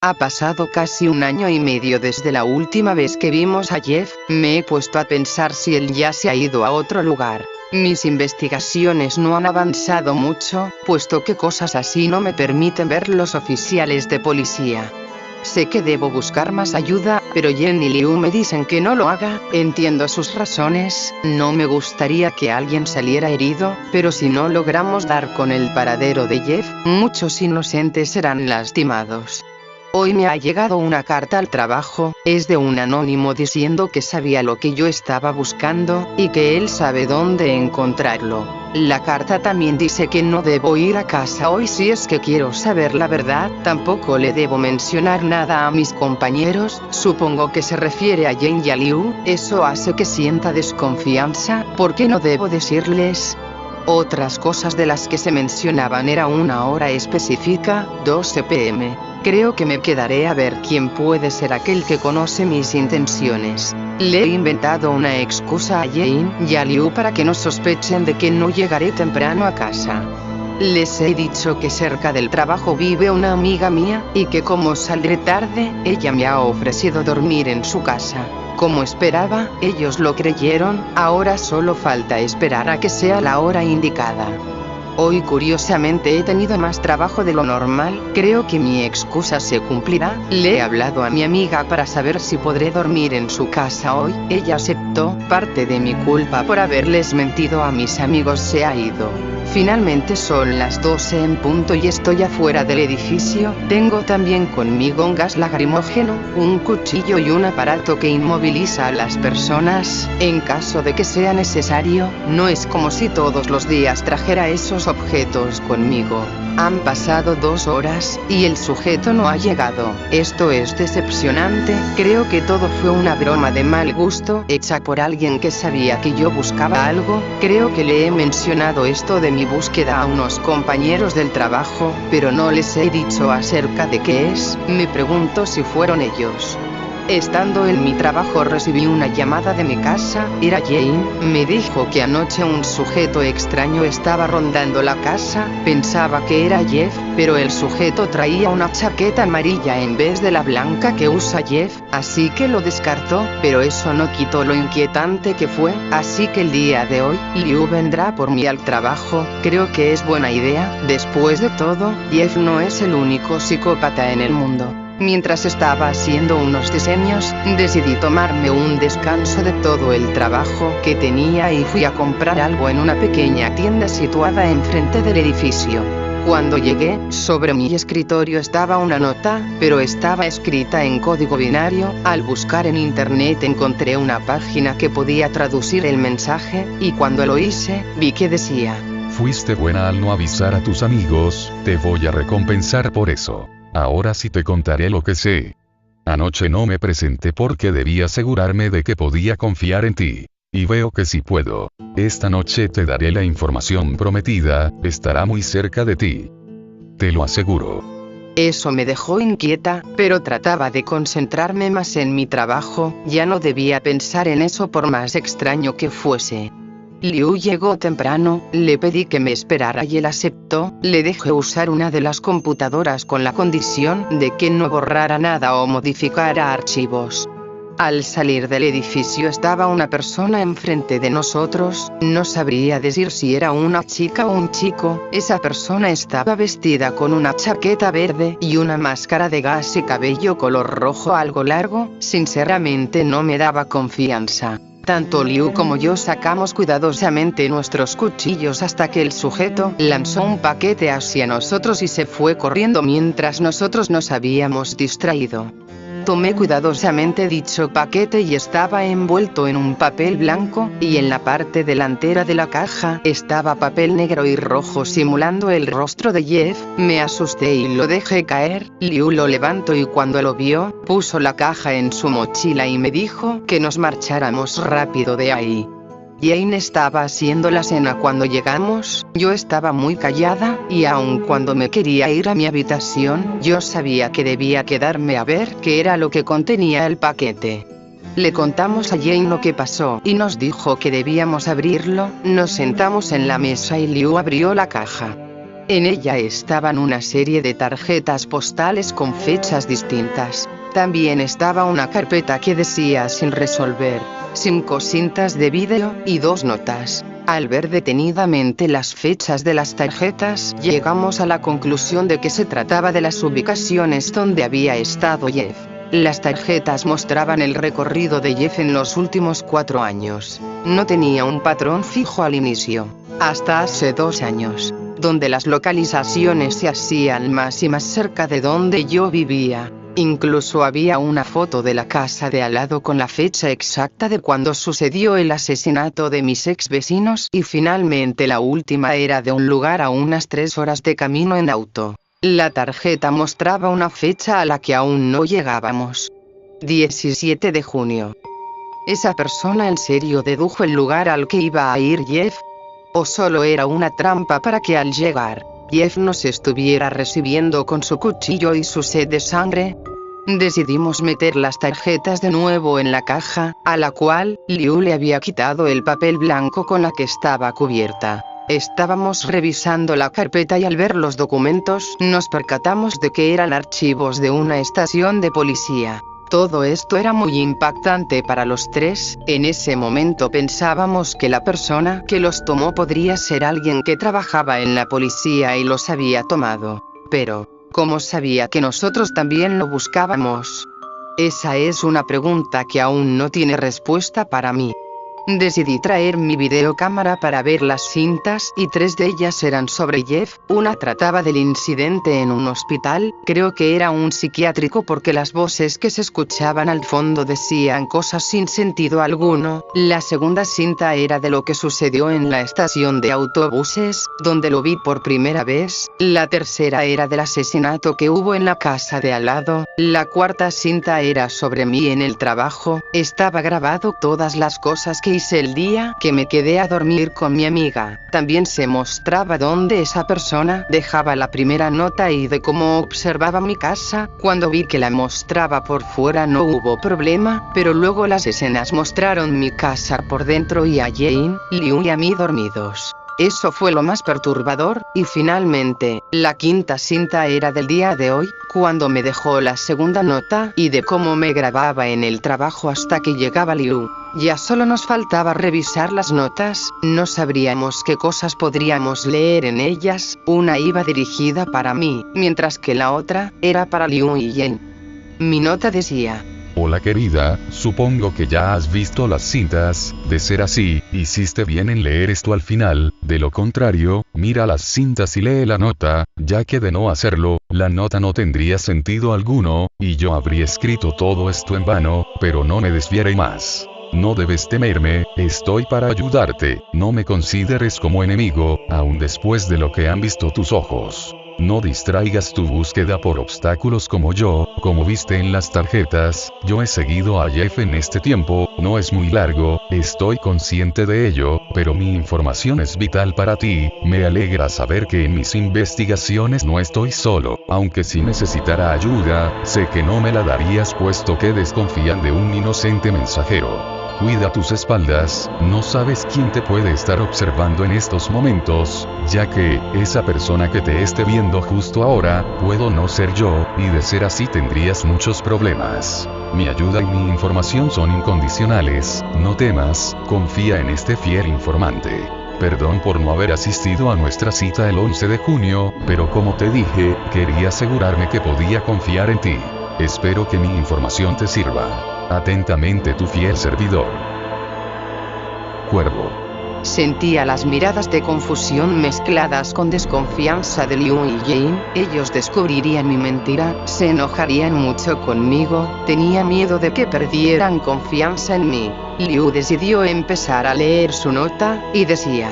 Ha pasado casi un año y medio desde la última vez que vimos a Jeff. Me he puesto a pensar si él ya se ha ido a otro lugar. Mis investigaciones no han avanzado mucho, puesto que cosas así no me permiten ver los oficiales de policía. Sé que debo buscar más ayuda, pero Jen y Liu me dicen que no lo haga. Entiendo sus razones, no me gustaría que alguien saliera herido, pero si no logramos dar con el paradero de Jeff, muchos inocentes serán lastimados. Hoy me ha llegado una carta al trabajo, es de un anónimo diciendo que sabía lo que yo estaba buscando, y que él sabe dónde encontrarlo. La carta también dice que no debo ir a casa hoy si es que quiero saber la verdad, tampoco le debo mencionar nada a mis compañeros, supongo que se refiere a Jen y a Liu. Eso hace que sienta desconfianza, ¿por qué no debo decirles? Otras cosas de las que se mencionaban era una hora específica, 12 p.m. Creo que me quedaré a ver quién puede ser aquel que conoce mis intenciones. Le he inventado una excusa a Jane y a Liu para que no sospechen de que no llegaré temprano a casa. Les he dicho que cerca del trabajo vive una amiga mía, y que como saldré tarde, ella me ha ofrecido dormir en su casa. Como esperaba, ellos lo creyeron, ahora solo falta esperar a que sea la hora indicada. Hoy curiosamente he tenido más trabajo de lo normal, creo que mi excusa se cumplirá. Le he hablado a mi amiga para saber si podré dormir en su casa hoy, ella aceptó. Parte de mi culpa por haberles mentido a mis amigos se ha ido. Finalmente son las 12 en punto y estoy afuera del edificio. Tengo también conmigo un gas lacrimógeno, un cuchillo y un aparato que inmoviliza a las personas, en caso de que sea necesario. No es como si todos los días trajera esos objetos conmigo. Han pasado 2 horas, y el sujeto no ha llegado. Esto es decepcionante, creo que todo fue una broma de mal gusto, hecha por alguien que sabía que yo buscaba algo. Creo que le he mencionado esto de mi búsqueda a unos compañeros del trabajo, pero no les he dicho acerca de qué es. Me pregunto si fueron ellos. Estando en mi trabajo recibí una llamada de mi casa, era Jane, me dijo que anoche un sujeto extraño estaba rondando la casa. Pensaba que era Jeff, pero el sujeto traía una chaqueta amarilla en vez de la blanca que usa Jeff, así que lo descartó, pero eso no quitó lo inquietante que fue, así que el día de hoy, Liu vendrá por mí al trabajo. Creo que es buena idea, después de todo, Jeff no es el único psicópata en el mundo. Mientras estaba haciendo unos diseños, decidí tomarme un descanso de todo el trabajo que tenía y fui a comprar algo en una pequeña tienda situada enfrente del edificio. Cuando llegué, sobre mi escritorio estaba una nota, pero estaba escrita en código binario. Al buscar en internet encontré una página que podía traducir el mensaje, y cuando lo hice, vi que decía: fuiste buena al no avisar a tus amigos, te voy a recompensar por eso. Ahora sí te contaré lo que sé. Anoche no me presenté porque debía asegurarme de que podía confiar en ti. Y veo que sí puedo. Esta noche te daré la información prometida, estará muy cerca de ti. Te lo aseguro. Eso me dejó inquieta, pero trataba de concentrarme más en mi trabajo. Ya no debía pensar en eso por más extraño que fuese. Liu llegó temprano, le pedí que me esperara y él aceptó. Le dejé usar una de las computadoras con la condición de que no borrara nada o modificara archivos. Al salir del edificio estaba una persona enfrente de nosotros, no sabría decir si era una chica o un chico. Esa persona estaba vestida con una chaqueta verde y una máscara de gas y cabello color rojo algo largo. Sinceramente no me daba confianza. Tanto Liu como yo sacamos cuidadosamente nuestros cuchillos hasta que el sujeto lanzó un paquete hacia nosotros y se fue corriendo mientras nosotros nos habíamos distraído. Tomé cuidadosamente dicho paquete y estaba envuelto en un papel blanco, y en la parte delantera de la caja estaba papel negro y rojo simulando el rostro de Jeff. Me asusté y lo dejé caer. Liu lo levantó y cuando lo vio, puso la caja en su mochila y me dijo que nos marcháramos rápido de ahí. Jane estaba haciendo la cena cuando llegamos. Yo estaba muy callada, y aun cuando me quería ir a mi habitación, yo sabía que debía quedarme a ver qué era lo que contenía el paquete. Le contamos a Jane lo que pasó, y nos dijo que debíamos abrirlo. Nos sentamos en la mesa y Liu abrió la caja. En ella estaban una serie de tarjetas postales con fechas distintas. También estaba una carpeta que decía sin resolver, 5 cintas de vídeo y 2 notas. Al ver detenidamente las fechas de las tarjetas, llegamos a la conclusión de que se trataba de las ubicaciones donde había estado Jeff. Las tarjetas mostraban el recorrido de Jeff en los últimos 4 años. No tenía un patrón fijo al inicio. Hasta hace 2 años, donde las localizaciones se hacían más y más cerca de donde yo vivía. Incluso había una foto de la casa de al lado con la fecha exacta de cuando sucedió el asesinato de mis ex vecinos, y finalmente la última era de un lugar a unas 3 horas de camino en auto. La tarjeta mostraba una fecha a la que aún no llegábamos. 17 de junio. ¿Esa persona en serio dedujo el lugar al que iba a ir Jeff? ¿O solo era una trampa para que al llegar, Jeff nos estuviera recibiendo con su cuchillo y su sed de sangre? Decidimos meter las tarjetas de nuevo en la caja, a la cual Liu le había quitado el papel blanco con la que estaba cubierta. Estábamos revisando la carpeta y al ver los documentos nos percatamos de que eran archivos de una estación de policía. Todo esto era muy impactante para los 3, en ese momento pensábamos que la persona que los tomó podría ser alguien que trabajaba en la policía y los había tomado. Pero, ¿cómo sabía que nosotros también lo buscábamos? Esa es una pregunta que aún no tiene respuesta para mí. Decidí traer mi videocámara para ver las cintas y 3 de ellas eran sobre Jeff. Una trataba del incidente en un hospital, creo que era un psiquiátrico porque las voces que se escuchaban al fondo decían cosas sin sentido alguno. La segunda cinta era de lo que sucedió en la estación de autobuses, donde lo vi por primera vez. La tercera era del asesinato que hubo en la casa de al lado. La cuarta cinta era sobre mí en el trabajo. Estaba grabado todas las cosas que hice el día que me quedé a dormir con mi amiga. También se mostraba dónde esa persona dejaba la primera nota y de cómo observaba mi casa. Cuando vi que la mostraba por fuera no hubo problema, pero luego las escenas mostraron mi casa por dentro y a Jane, Liu y a mí dormidos. Eso fue lo más perturbador, y finalmente, la quinta cinta era del día de hoy, cuando me dejó la segunda nota, y de cómo me grababa en el trabajo hasta que llegaba Liu. Ya solo nos faltaba revisar las notas, no sabríamos qué cosas podríamos leer en ellas. Una iba dirigida para mí, mientras que la otra era para Liu y Jane. Mi nota decía: Hola querida, supongo que ya has visto las cintas. De ser así, hiciste bien en leer esto al final. De lo contrario, mira las cintas y lee la nota, ya que de no hacerlo, la nota no tendría sentido alguno, y yo habría escrito todo esto en vano, pero no me desviaré más. No debes temerme, estoy para ayudarte, no me consideres como enemigo, aun después de lo que han visto tus ojos. No distraigas tu búsqueda por obstáculos como yo, como viste en las tarjetas. Yo he seguido a Jeff en este tiempo, no es muy largo, estoy consciente de ello, pero mi información es vital para ti. Me alegra saber que en mis investigaciones no estoy solo, aunque si necesitara ayuda, sé que no me la darías puesto que desconfían de un inocente mensajero. Cuida tus espaldas, no sabes quién te puede estar observando en estos momentos, ya que, esa persona que te esté viendo justo ahora, puedo no ser yo, y de ser así tendrías muchos problemas. Mi ayuda y mi información son incondicionales, no temas, confía en este fiel informante. Perdón por no haber asistido a nuestra cita el 11 de junio, pero como te dije, quería asegurarme que podía confiar en ti. Espero que mi información te sirva. Atentamente tu fiel servidor. Cuervo. Sentía las miradas de confusión mezcladas con desconfianza de Liu y Jane. Ellos descubrirían mi mentira, se enojarían mucho conmigo, tenía miedo de que perdieran confianza en mí. Liu decidió empezar a leer su nota, y decía: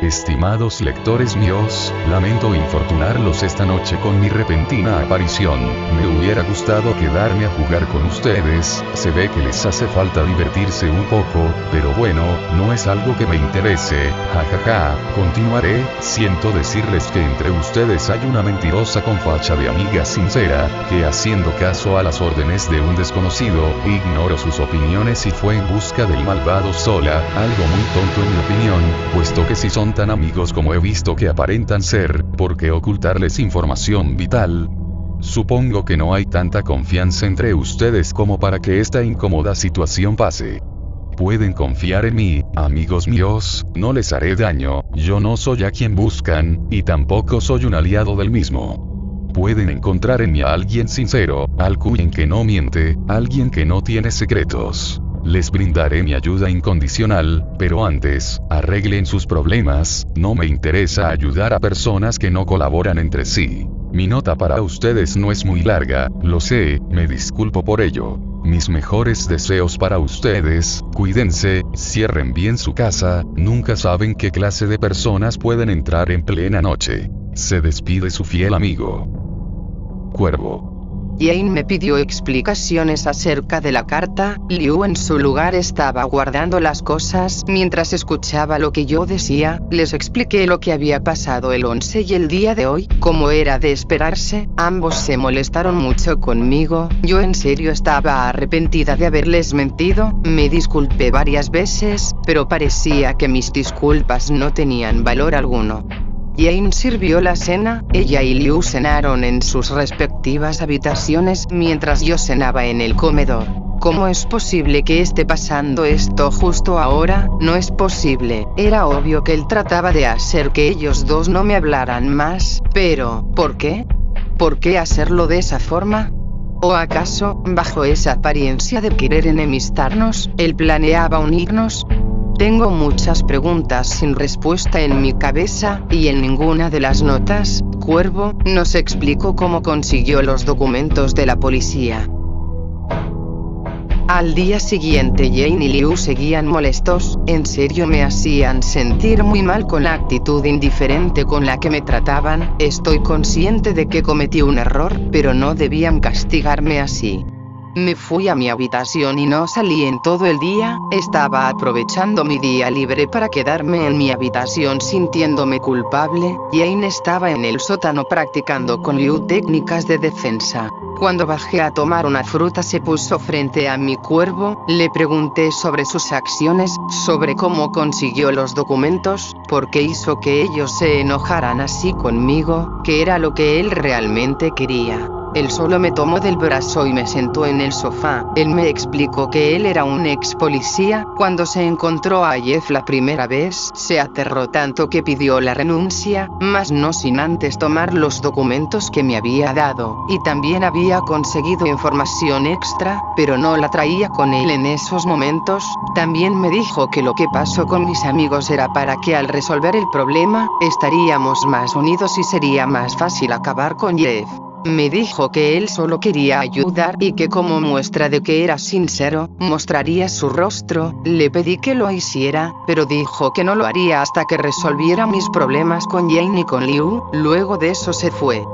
Estimados lectores míos, lamento infortunarlos esta noche con mi repentina aparición. Me hubiera gustado quedarme a jugar con ustedes, se ve que les hace falta divertirse un poco, pero bueno, no es algo que me interese, jajaja. Continuaré, siento decirles que entre ustedes hay una mentirosa con facha de amiga sincera, que haciendo caso a las órdenes de un desconocido, ignoró sus opiniones y fue en busca del malvado sola, algo muy tonto en mi opinión, puesto que si son son tan amigos como he visto que aparentan ser, ¿por qué ocultarles información vital? Supongo que no hay tanta confianza entre ustedes como para que esta incómoda situación pase. Pueden confiar en mí, amigos míos, no les haré daño, yo no soy a quien buscan, y tampoco soy un aliado del mismo. Pueden encontrar en mí a alguien sincero, alguien que no miente, alguien que no tiene secretos. Les brindaré mi ayuda incondicional, pero antes, arreglen sus problemas, no me interesa ayudar a personas que no colaboran entre sí. Mi nota para ustedes no es muy larga, lo sé, me disculpo por ello. Mis mejores deseos para ustedes, cuídense, cierren bien su casa, nunca saben qué clase de personas pueden entrar en plena noche. Se despide su fiel amigo. Cuervo. Jane me pidió explicaciones acerca de la carta. Liu en su lugar estaba guardando las cosas mientras escuchaba lo que yo decía. Les expliqué lo que había pasado el 11 y el día de hoy. Como era de esperarse, ambos se molestaron mucho conmigo. Yo en serio estaba arrepentida de haberles mentido. Me disculpé varias veces, pero parecía que mis disculpas no tenían valor alguno. Jane sirvió la cena, ella y Liu cenaron en sus respectivas habitaciones mientras yo cenaba en el comedor. ¿Cómo es posible que esté pasando esto justo ahora? No es posible. Era obvio que él trataba de hacer que ellos dos no me hablaran más, pero ¿por qué? ¿Por qué hacerlo de esa forma? ¿O acaso, bajo esa apariencia de querer enemistarnos, él planeaba unirnos? Tengo muchas preguntas sin respuesta en mi cabeza, y en ninguna de las notas, Cuervo nos explicó cómo consiguió los documentos de la policía. Al día siguiente Jane y Liu seguían molestos, en serio me hacían sentir muy mal con la actitud indiferente con la que me trataban. Estoy consciente de que cometí un error, pero no debían castigarme así. Me fui a mi habitación y no salí en todo el día. Estaba aprovechando mi día libre para quedarme en mi habitación sintiéndome culpable. Jane estaba en el sótano practicando con Liu técnicas de defensa. Cuando bajé a tomar una fruta se puso frente a mi Cuervo, le pregunté sobre sus acciones, sobre cómo consiguió los documentos, por qué hizo que ellos se enojaran así conmigo, qué era lo que él realmente quería. Él solo me tomó del brazo y me sentó en el sofá. Él me explicó que él era un ex policía. Cuando se encontró a Jeff la primera vez, se aterró tanto que pidió la renuncia, mas no sin antes tomar los documentos que me había dado. Y también había conseguido información extra, pero no la traía con él en esos momentos. También me dijo que lo que pasó con mis amigos era para que al resolver el problema, estaríamos más unidos y sería más fácil acabar con Jeff. Me dijo que él solo quería ayudar y que como muestra de que era sincero, mostraría su rostro. Le pedí que lo hiciera, pero dijo que no lo haría hasta que resolviera mis problemas con Jane y con Liu. Luego de eso se fue.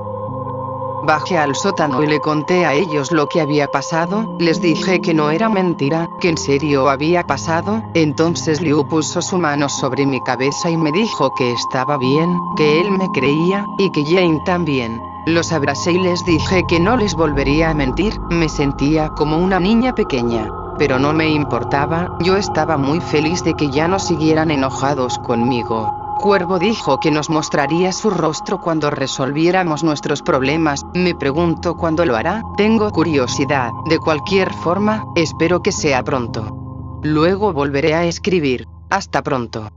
Bajé al sótano y le conté a ellos lo que había pasado. Les dije que no era mentira, que en serio había pasado. Entonces Liu puso su mano sobre mi cabeza y me dijo que estaba bien, que él me creía, y que Jane también. Los abracé y les dije que no les volvería a mentir. Me sentía como una niña pequeña, pero no me importaba. Yo estaba muy feliz de que ya no siguieran enojados conmigo. Cuervo dijo que nos mostraría su rostro cuando resolviéramos nuestros problemas. Me pregunto cuándo lo hará. Tengo curiosidad. De cualquier forma, espero que sea pronto. Luego volveré a escribir. Hasta pronto.